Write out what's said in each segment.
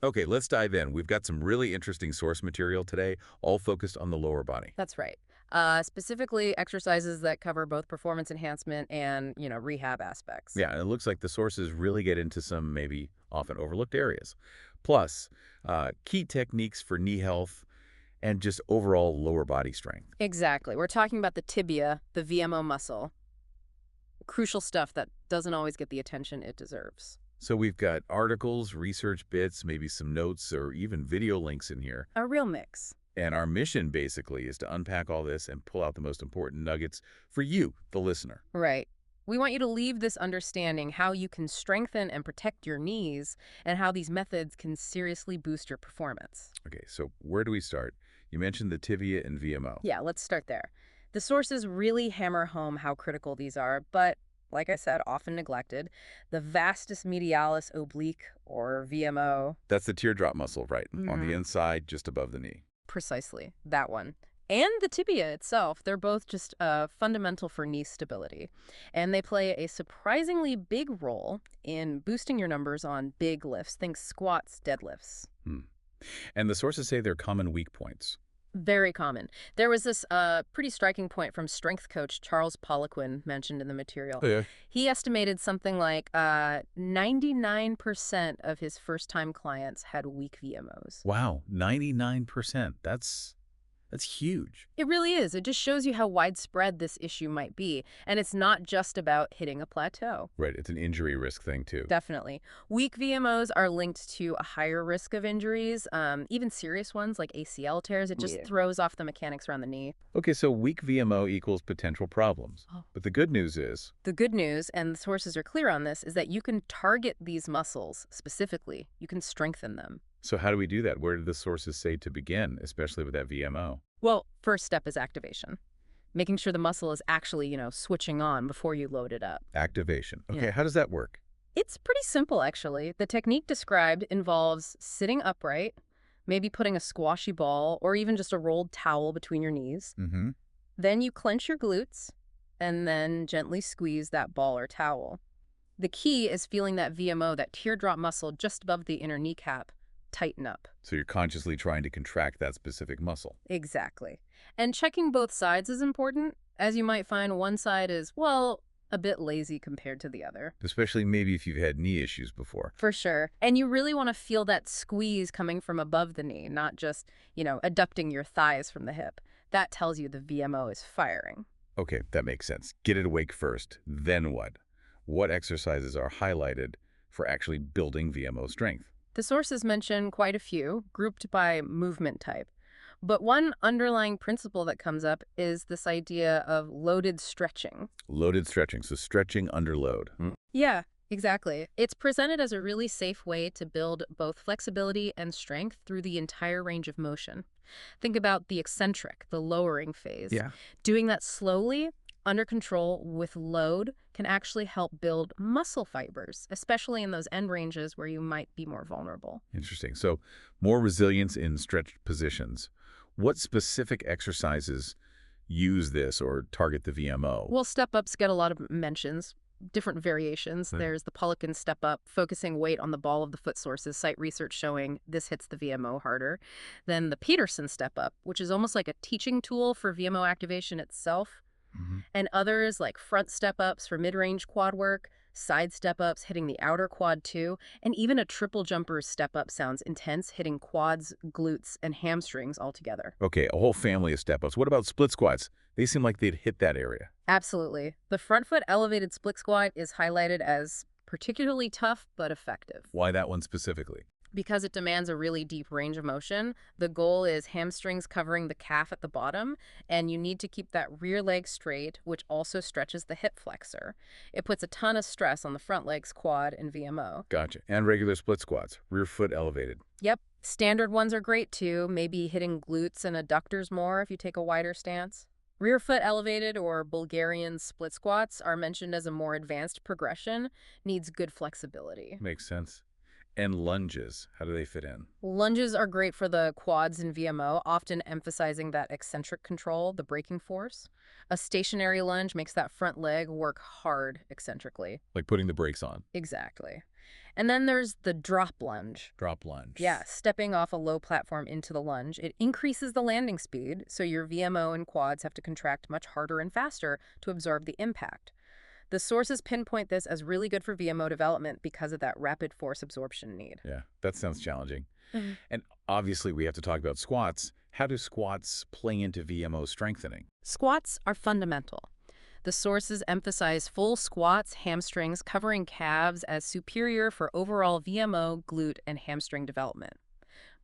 Okay, let's dive in. We've got some really interesting source material today, all focused on the lower body. That's right. Specifically, exercises that cover both performance enhancement and, rehab aspects. Yeah, and it looks like the sources really get into some maybe often overlooked areas. Plus, key techniques for knee health and just overall lower body strength. Exactly. We're talking about the tibia, the VMO muscle. Crucial stuff that doesn't always get the attention it deserves. So we've got articles, research bits, maybe some notes, or even video links in here. A real mix. And our mission basically is to unpack all this and pull out the most important nuggets for you, the listener. Right. We want you to leave this understanding how you can strengthen and protect your knees and how these methods can seriously boost your performance. Okay, so where do we start? You mentioned the tibia and VMO. Yeah, let's start there. The sources really hammer home how critical these are, but like I said, often neglected. The vastus medialis oblique, or VMO, That's the teardrop muscle, right? On the Mhm. inside, just above the knee. Precisely, that one. And the tibia itself, they're both just fundamental for knee stability. And they play a surprisingly big role in boosting your numbers on big lifts. Think squats, deadlifts. Hmm. And the sources say they're common weak points. Very common. There was this pretty striking point from strength coach Charles Poliquin mentioned in the material. Oh, yeah. He estimated something like 99% of his first-time clients had weak VMOs. Wow, 99%. That's huge. It really is. It just shows you how widespread this issue might be. And it's not just about hitting a plateau. Right, it's an injury risk thing too. Definitely. Weak VMOs are linked to a higher risk of injuries, even serious ones like ACL tears. It just Yeah. throws off the mechanics around the knee. Okay, so weak VMO equals potential problems. Oh. But the good news is, The good news, and the sources are clear on this, is that you can target these muscles specifically. You can strengthen them. so how do we do that? Where did the sources say to begin, especially with that VMO? Well, first step is activation, making sure the muscle is actually, switching on before you load it up. Activation. Yeah. Okay, how does that work? It's pretty simple, actually. The technique described involves sitting upright, maybe putting a squashy ball or even just a rolled towel between your knees. Mm-hmm. Then you clench your glutes and then gently squeeze that ball or towel. The key is feeling that VMO, that teardrop muscle just above the inner kneecap, tighten up. So you're consciously trying to contract that specific muscle. Exactly. And checking both sides is important, as you might find one side is, well, a bit lazy compared to the other. Especially maybe if you've had knee issues before. For sure. And you really want to feel that squeeze coming from above the knee, not just, adducting your thighs from the hip. That tells you the VMO is firing. Okay, that makes sense. Get it awake first. Then what? What exercises are highlighted for actually building VMO strength? The sources mention quite a few, grouped by movement type. But one underlying principle that comes up is this idea of loaded stretching. Loaded stretching, so stretching under load. Yeah, exactly. It's presented as a really safe way to build both flexibility and strength through the entire range of motion. Think about the eccentric, the lowering phase. Yeah. Doing that slowly, under control, with load, can actually help build muscle fibers, especially in those end ranges where you might be more vulnerable. Interesting. So more resilience in stretched positions. What specific exercises use this or target the VMO? Well, step ups get a lot of mentions, different variations. Right. There's the Poliquin step up, focusing weight on the ball of the foot sources, cite research showing this hits the VMO harder. Then the Peterson step up, which is almost like a teaching tool for VMO activation itself. Mhm. And others like front step ups for mid range quad work, side step ups hitting the outer quad too, and even a triple jumper step up sounds intense, hitting quads, glutes, and hamstrings all together. Okay, a whole family of step-ups. What about split squats? They seem like they'd hit that area. Absolutely. The front foot elevated split squat is highlighted as particularly tough but effective. Why that one specifically? Because it demands a really deep range of motion, the goal is hamstrings covering the calf at the bottom, and you need to keep that rear leg straight, which also stretches the hip flexor. It puts a ton of stress on the front legs, quad, and VMO. Gotcha. And regular split squats, rear foot elevated. Yep, standard ones are great too, maybe hitting glutes and adductors more if you take a wider stance. Rear foot elevated or Bulgarian split squats are mentioned as a more advanced progression, needs good flexibility. Makes sense. And lunges, how do they fit in? Lunges are great for the quads and VMO, often emphasizing that eccentric control, the braking force. A stationary lunge makes that front leg work hard eccentrically. Like putting the brakes on. Exactly. And then there's the drop lunge. Drop lunge. Yeah, stepping off a low platform into the lunge. It increases the landing speed, so your VMO and quads have to contract much harder and faster to absorb the impact. The sources pinpoint this as really good for VMO development because of that rapid force absorption need. Yeah, that sounds challenging. Mhm. And obviously, we have to talk about squats. How do squats play into VMO strengthening? Squats are fundamental. The sources emphasize full squats, hamstrings, covering calves as superior for overall VMO, glute, and hamstring development.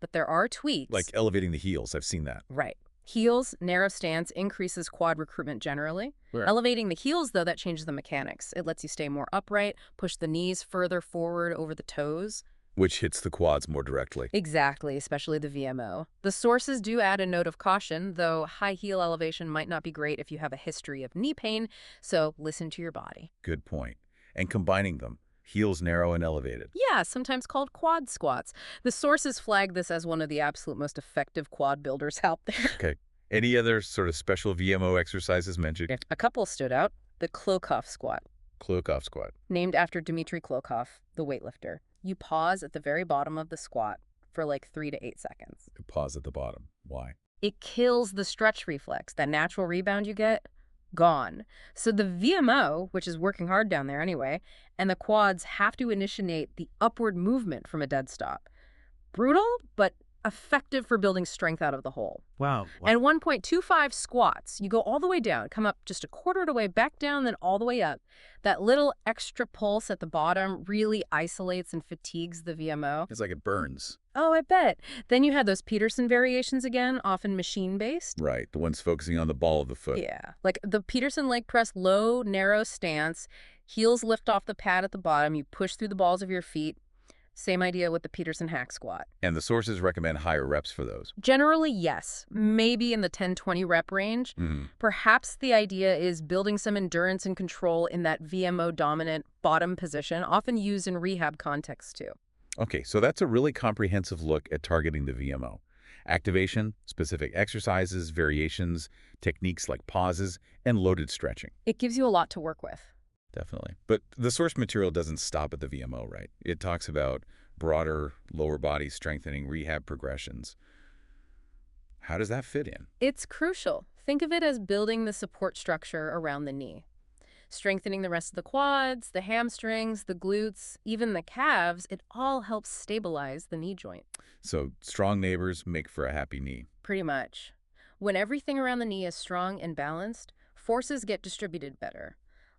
But there are tweaks. Like elevating the heels. I've seen that. Right. Heels, narrow stance increases quad recruitment generally. Where? Elevating the heels, though, that changes the mechanics. It lets you stay more upright, push the knees further forward over the toes. Which hits the quads more directly. Exactly, especially the VMO. The sources do add a note of caution, though high heel elevation might not be great if you have a history of knee pain, so listen to your body. Good point. And combining them, heels narrow and elevated. Yeah, sometimes called quad squats. The sources flag this as one of the absolute most effective quad builders out there. Okay. Any other sort of special VMO exercises mentioned? A couple stood out. The Klokov squat, Klokov squat. named after Dmitry Klokov, the weightlifter. You pause at the very bottom of the squat for like 3 to 8 seconds. Pause at the bottom. Why? It kills the stretch reflex. That natural rebound you get, gone. So the VMO, which is working hard down there anyway, and the quads have to initiate the upward movement from a dead stop. Brutal, but effective for building strength out of the hole. Wow. And 1.25 squats, you go all the way down, come up just a quarter of the way back down, then all the way up. That little extra pulse at the bottom really isolates and fatigues the VMO. It's like it burns. Oh, I bet. Then you had those Peterson variations again, often machine-based. Right. The ones focusing on the ball of the foot. Yeah, like the Peterson leg press, low, narrow stance, heels lift off the pad at the bottom, you push through the balls of your feet. Same idea with the Peterson hack squat. And the sources recommend higher reps for those. Generally, yes, maybe in the 10-20 rep range. Perhaps the idea is building some endurance and control in that VMO-dominant bottom position, often used in rehab contexts too. Okay, so that's a really comprehensive look at targeting the VMO. Activation, specific exercises, variations, techniques like pauses, and loaded stretching. It gives you a lot to work with. Definitely. But the source material doesn't stop at the VMO, right? It talks about broader lower body strengthening rehab progressions. How does that fit in? It's crucial. Think of it as building the support structure around the knee. Strengthening the rest of the quads, the hamstrings, the glutes, even the calves, it all helps stabilize the knee joint. So strong neighbors make for a happy knee. Pretty much. When everything around the knee is strong and balanced, forces get distributed better.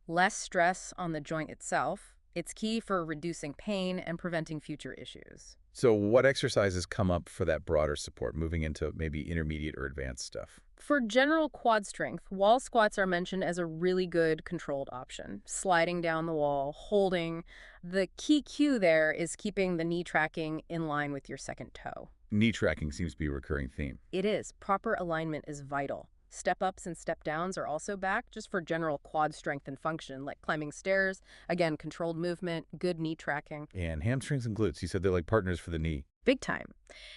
Less stress on the joint itself. It's key for reducing pain and preventing future issues. So what exercises come up for that broader support, moving into maybe intermediate or advanced stuff? For general quad strength, wall squats are mentioned as a really good controlled option. Sliding down the wall, holding. The key cue there is keeping the knee tracking in line with your second toe. Knee tracking seems to be a recurring theme. It is. Proper alignment is vital. Step-ups and step-downs are also back just for general quad strength and function, like climbing stairs. Again, controlled movement, good knee tracking. And hamstrings and glutes, you said they're like partners for the knee. Big time.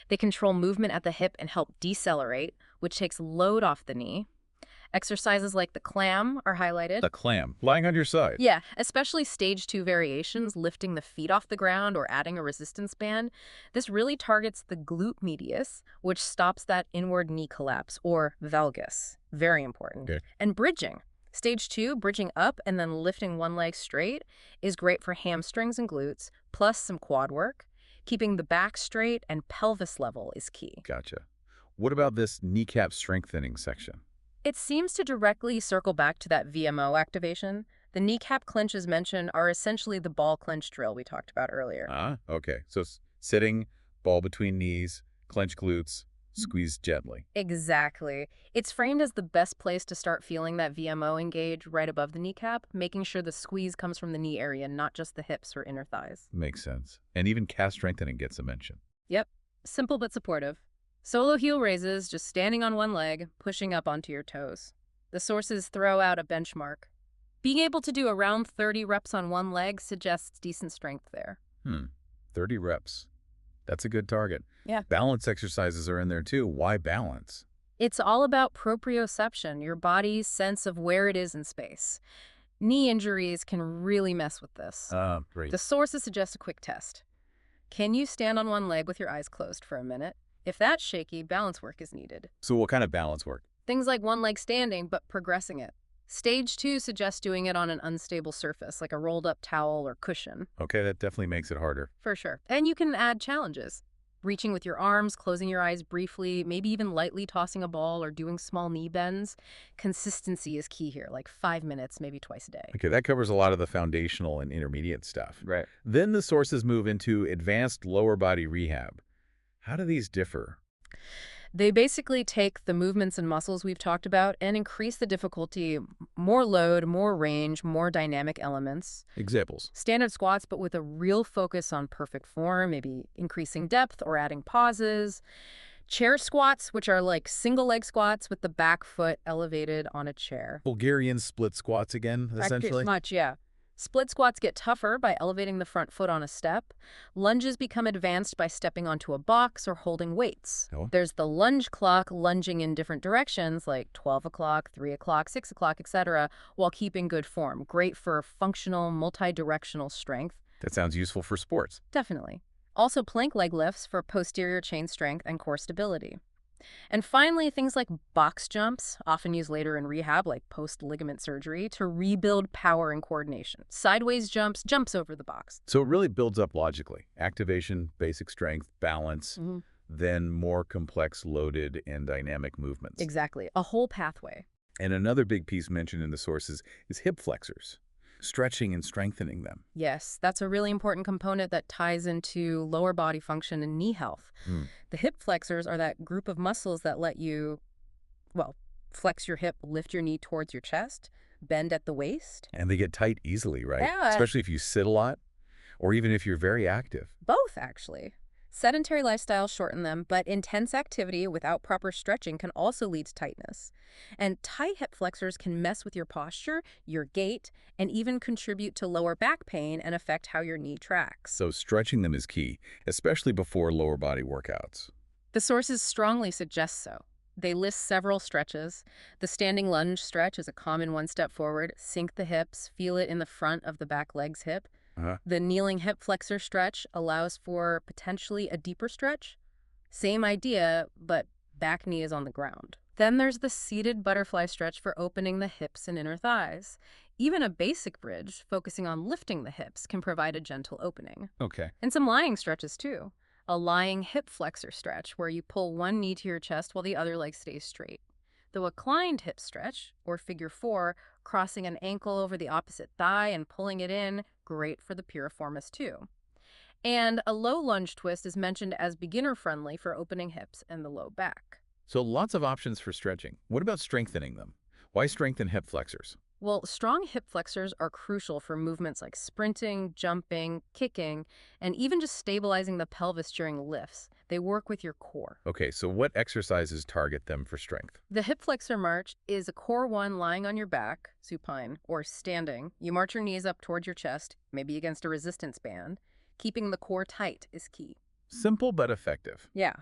They control movement at the hip and help decelerate, which takes load off the knee. Exercises like the clam are highlighted. The clam, lying on your side. Yeah, especially stage 2 variations, lifting the feet off the ground or adding a resistance band. This really targets the glute medius, which stops that inward knee collapse, or valgus. Very important. Okay. And bridging. Stage 2, bridging up and then lifting one leg straight, is great for hamstrings and glutes, plus some quad work. Keeping the back straight and pelvis level is key. Gotcha. What about this kneecap strengthening section? It seems to directly circle back to that VMO activation. The kneecap clenches mentioned are essentially the ball clench drill we talked about earlier. Okay. So sitting, ball between knees, clench glutes, squeeze gently. Exactly. It's framed as the best place to start feeling that VMO engage right above the kneecap, making sure the squeeze comes from the knee area, not just the hips or inner thighs. Makes sense. And even calf strengthening gets a mention. Yep. Simple but supportive. Solo heel raises, just standing on one leg, pushing up onto your toes. The sources throw out a benchmark. Being able to do around 30 reps on one leg suggests decent strength there. 30 reps. That's a good target. Yeah. Balance exercises are in there too. Why balance? It's all about proprioception, your body's sense of where it is in space. Knee injuries can really mess with this. Great. The sources suggest a quick test. Can you stand on one leg with your eyes closed for a minute? If that's shaky, balance work is needed. So what kind of balance work? Things like one leg standing, but progressing it. Stage 2 suggests doing it on an unstable surface, like a rolled up towel or cushion. Okay, that definitely makes it harder. For sure. And you can add challenges. Reaching with your arms, closing your eyes briefly, maybe even lightly tossing a ball or doing small knee bends. Consistency is key here, like 5 minutes, maybe twice a day. Okay, that covers a lot of the foundational and intermediate stuff. Right. Then the sources move into advanced lower body rehab. How do these differ? They basically take the movements and muscles we've talked about and increase the difficulty, more load, more range, more dynamic elements. Examples. Standard squats, but with a real focus on perfect form, maybe increasing depth or adding pauses. Chair squats, which are like single leg squats with the back foot elevated on a chair. Bulgarian split squats again, essentially. Pretty much, yeah. Split squats get tougher by elevating the front foot on a step. Lunges become advanced by stepping onto a box or holding weights. Oh. There's the lunge clock, lunging in different directions like 12 o'clock, 3 o'clock, 6 o'clock, etc., while keeping good form. Great for functional, multi-directional strength. That sounds useful for sports. Definitely. Also plank leg lifts for posterior chain strength and core stability. And finally, things like box jumps, often used later in rehab, like post-ligament surgery, to rebuild power and coordination. Sideways jumps, jumps over the box. So it really builds up logically. Activation, basic strength, balance, then more complex loaded and dynamic movements. Exactly. A whole pathway. And another big piece mentioned in the sources is hip flexors, stretching and strengthening them. Yes, that's a really important component that ties into lower body function and knee health. The hip flexors are that group of muscles that let you, well, flex your hip, lift your knee towards your chest, bend at the waist. And they get tight easily, right? Yeah. Especially if you sit a lot or even if you're very active. Both, actually. Sedentary lifestyles shorten them, but intense activity without proper stretching can also lead to tightness. And tight hip flexors can mess with your posture, your gait, and even contribute to lower back pain and affect how your knee tracks. So stretching them is key, especially before lower body workouts. The sources strongly suggest so. They list several stretches. The standing lunge stretch is a common one step forward. Sink the hips, feel it in the front of the back leg's hip. The kneeling hip flexor stretch allows for potentially a deeper stretch. Same idea, but back knee is on the ground. Then there's the seated butterfly stretch for opening the hips and inner thighs. Even a basic bridge, focusing on lifting the hips, can provide a gentle opening. Okay. And some lying stretches, too. A lying hip flexor stretch, where you pull one knee to your chest while the other leg stays straight. The reclined hip stretch, or figure 4, crossing an ankle over the opposite thigh and pulling it in, great for the piriformis too. And a low lunge twist is mentioned as beginner-friendly for opening hips and the low back. So lots of options for stretching. What about strengthening them? Why strengthen hip flexors? Well, strong hip flexors are crucial for movements like sprinting, jumping, kicking, and even just stabilizing the pelvis during lifts. They work with your core. Okay, so what exercises target them for strength? The hip flexor march is a core 1 lying on your back, supine, or standing. You march your knees up towards your chest, maybe against a resistance band. Keeping the core tight is key. Simple but effective. Yeah.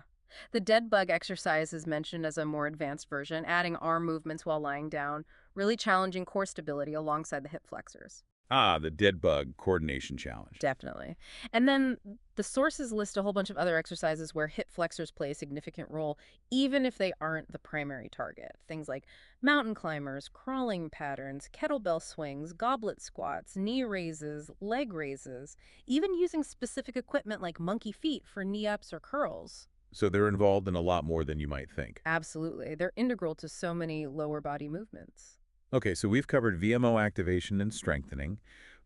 The dead bug exercise is mentioned as a more advanced version, adding arm movements while lying down, really challenging core stability alongside the hip flexors. Ah, the dead bug coordination challenge. Definitely. And then the sources list a whole bunch of other exercises where hip flexors play a significant role, even if they aren't the primary target. Things like mountain climbers, crawling patterns, kettlebell swings, goblet squats, knee raises, leg raises, even using specific equipment like monkey feet for knee-ups or curls. So they're involved in a lot more than you might think. Absolutely. They're integral to so many lower body movements. Okay, so we've covered VMO activation and strengthening,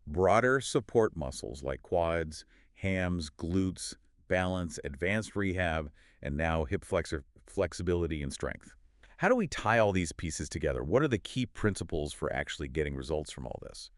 broader support muscles like quads, hams, glutes, balance, advanced rehab, and now hip flexor flexibility and strength. How do we tie all these pieces together? What are the key principles for actually getting results from all this?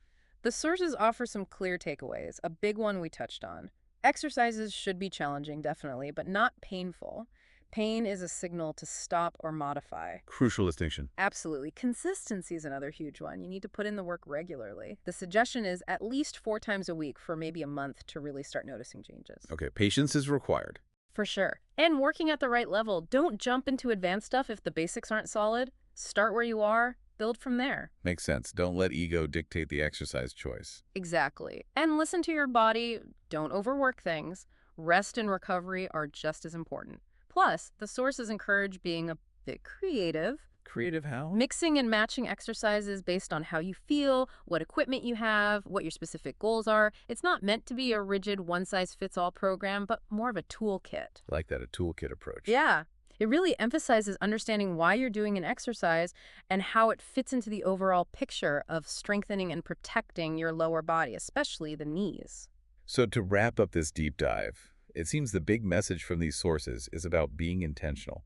The sources offer some clear takeaways. A big one we touched on. Exercises should be challenging, definitely, but not painful. Pain is a signal to stop or modify. Crucial distinction. Absolutely. Consistency is another huge one. You need to put in the work regularly. The suggestion is at least 4 times a week for maybe a month to really start noticing changes. Okay, patience is required. For sure. And working at the right level. Don't jump into advanced stuff if the basics aren't solid. Start where you are build from there. Makes sense. Don't let ego dictate the exercise choice. Exactly. And listen to your body. Don't overwork things. Rest and recovery are just as important. Plus, the sources encourage being a bit creative, Creative how? mixing and matching exercises based on how you feel, what equipment you have, what your specific goals are. It's not meant to be a rigid one-size-fits-all program, but more of a toolkit. I like that, a toolkit approach. Yeah. It really emphasizes understanding why you're doing an exercise and how it fits into the overall picture of strengthening and protecting your lower body, especially the knees. So to wrap up this deep dive, it seems the big message from these sources is about being intentional.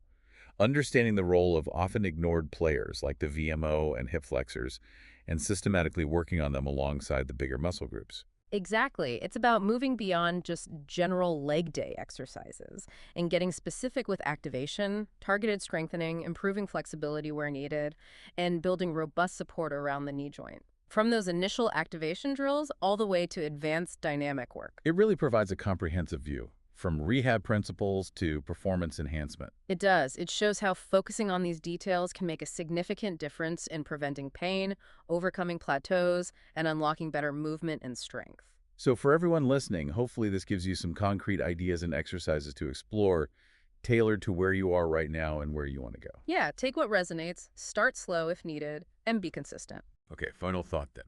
Understanding the role of often ignored players like the VMO and hip flexors, and systematically working on them alongside the bigger muscle groups. Exactly. It's about moving beyond just general leg day exercises and getting specific with activation, targeted strengthening, improving flexibility where needed, and building robust support around the knee joint. From those initial activation drills all the way to advanced dynamic work. It really provides a comprehensive view, from rehab principles to performance enhancement. It does. It shows how focusing on these details can make a significant difference in preventing pain, overcoming plateaus, and unlocking better movement and strength. So for everyone listening, hopefully this gives you some concrete ideas and exercises to explore, tailored to where you are right now and where you want to go. Yeah, take what resonates, start slow if needed, and be consistent. Okay, final thought then.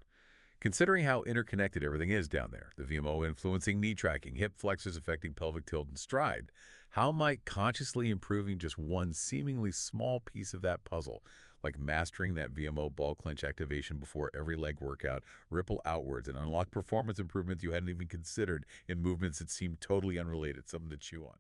Considering how interconnected everything is down there, the VMO influencing knee tracking, hip flexors affecting pelvic tilt and stride, how might consciously improving just one seemingly small piece of that puzzle, like mastering that VMO ball clench activation before every leg workout, ripple outwards and unlock performance improvements you hadn't even considered in movements that seem totally unrelated, something to chew on?